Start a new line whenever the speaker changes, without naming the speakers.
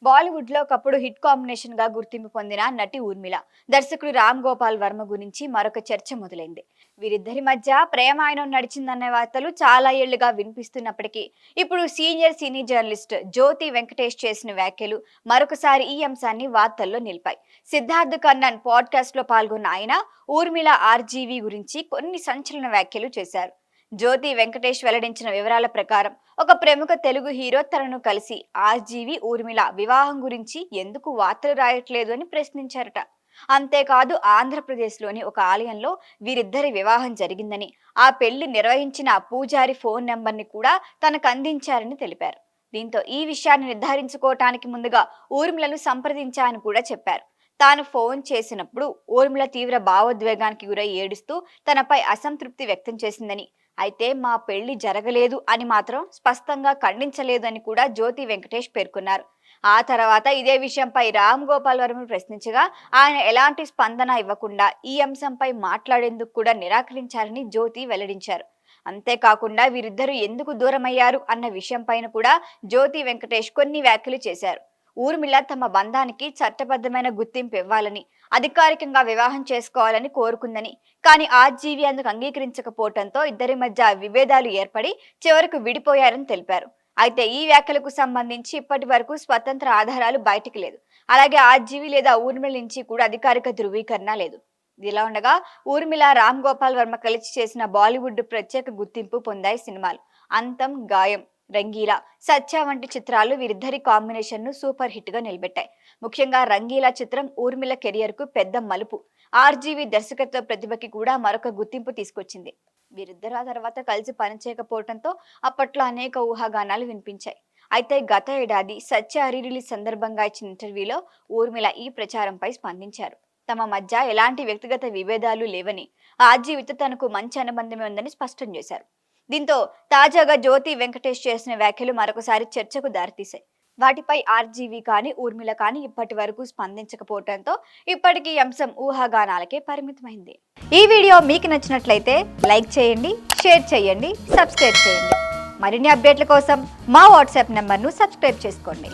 బాలీవుడ్ లో ఒకప్పుడు hit combination గా గుర్తింపు పొందిన నటి ఊర్మిళ, దర్శకుడు రామ్ గోపాల్ వర్మ గురించి మరొక చర్చ మొదలైంది. వీరిద్దరి మధ్య ప్రేమాయణం నడిచిందన్న వార్తలు చాలా ఏళ్లుగా వినిపిస్తున్నప్పటికీ ఇప్పుడు సీనియర్ సినీ జర్నలిస్ట్ జ్యోతి వెంకటేష్ చేసిన వ్యాఖ్యలు మరొకసారి ఈ అంశాన్ని వార్తల్లో నిలిపాయి. సిద్ధార్థ్ కన్నన్ పాడ్కాస్ట్ లో పాల్గొన్న ఆయన ఊర్మిళ ఆర్జీవీ గురించి కొన్ని సంచలన వ్యాఖ్యలు చేశారు. జ్యోతి వెంకటేష్ వెల్లడించిన వివరాల ప్రకారం ఒక ప్రముఖ తెలుగు హీరో తనను కలిసి ఆర్జీవి ఊర్మిళ వివాహం గురించి ఎందుకు వార్తలు రాయట్లేదు అని ప్రశ్నించారట. అంతేకాదు ఆంధ్రప్రదేశ్లోని ఒక ఆలయంలో వీరిద్దరి వివాహం జరిగిందని, ఆ పెళ్లి నిర్వహించిన పూజారి ఫోన్ నెంబర్ని కూడా తనకు అందించారని తెలిపారు. దీంతో ఈ విషయాన్ని నిర్ధారించుకోవటానికి ముందుగా ఊర్మిళను సంప్రదించారని కూడా చెప్పారు. తాను ఫోన్ చేసినప్పుడు ఊర్మిళ తీవ్ర భావోద్వేగానికి గురై ఏడుస్తూ తనపై అసంతృప్తి వ్యక్తం చేసిందని, అయితే మా పెళ్లి జరగలేదు అని మాత్రం స్పష్టంగా ఖండించలేదు అని కూడా జ్యోతి వెంకటేష్ పేర్కొన్నారు. ఆ తర్వాత ఇదే విషయంపై రామ్ గోపాల్ వర్మ ప్రశ్నించగా ఆయన ఎలాంటి స్పందన ఇవ్వకుండా ఈ అంశంపై మాట్లాడేందుకు కూడా నిరాకరించారని జ్యోతి వెల్లడించారు. అంతేకాకుండా వీరిద్దరూ ఎందుకు దూరమయ్యారు అన్న విషయంపైన కూడా జ్యోతి వెంకటేష్ కొన్ని వ్యాఖ్యలు చేశారు. ఊర్మిళ తమ బంధానికి చట్టబద్ధమైన గుర్తింపు ఇవ్వాలని, అధికారికంగా వివాహం చేసుకోవాలని కోరుకుందని, కానీ ఆర్జీవి అందుకు అంగీకరించకపోవడంతో ఇద్దరి మధ్య విభేదాలు ఏర్పడి చివరకు విడిపోయారని తెలిపారు. అయితే ఈ వ్యాఖ్యలకు సంబంధించి ఇప్పటి వరకు స్వతంత్ర ఆధారాలు బయటికి లేదు. అలాగే ఆర్జీవి లేదా ఊర్మిళ నుంచి కూడా అధికారిక ధృవీకరణ లేదు. ఇలా ఉండగా ఊర్మిళ రామ్ గోపాల్ వర్మ కలిసి చేసిన బాలీవుడ్ ప్రత్యేక గుర్తింపు పొందాయి సినిమాలు అంతం, గాయం, రంగీలా, సత్య వంటి చిత్రాలు వీరిద్దరి కాంబినేషన్ ను సూపర్ హిట్ గా నిలబెట్టాయి. ముఖ్యంగా రంగీలా చిత్రం ఊర్మిళ కెరియర్ కు పెద్ద మలుపు. ఆర్జీవి దర్శకత్వ ప్రతిభకి కూడా మరొక గుర్తింపు తీసుకొచ్చింది. వీరిద్దరు ఆ తర్వాత కలిసి పనిచేయకపోవడంతో అప్పట్లో అనేక ఊహాగానాలు వినిపించాయి. అయితే గత ఏడాది సత్య రిలీజ్ సందర్భంగా ఇచ్చిన ఇంటర్వ్యూలో ఊర్మిళ ఈ ప్రచారంపై స్పందించారు. తమ మధ్య ఎలాంటి వ్యక్తిగత విభేదాలు లేవని, ఆర్జీవితో తనకు మంచి అనుబంధమే ఉందని స్పష్టం చేశారు. దీంతో తాజాగా జ్యోతి వెంకటేష్ చేసిన వ్యాఖ్యలు మరొకసారి చర్చకు దారితీశాయి. వాటిపై ఆర్జీవి కానీ ఊర్మిళ కానీ ఇప్పటి వరకు స్పందించకపోవడంతో ఇప్పటికీ అంశం ఊహాగానాలకే పరిమితమైంది. ఈ వీడియో మీకు నచ్చినట్లయితే లైక్ చేయండి, షేర్ చేయండి, సబ్స్క్రైబ్ చేయండి. మరిన్ని అప్డేట్ల కోసం మా వాట్సాప్ నెంబర్ను సబ్స్క్రైబ్ చేసుకోండి.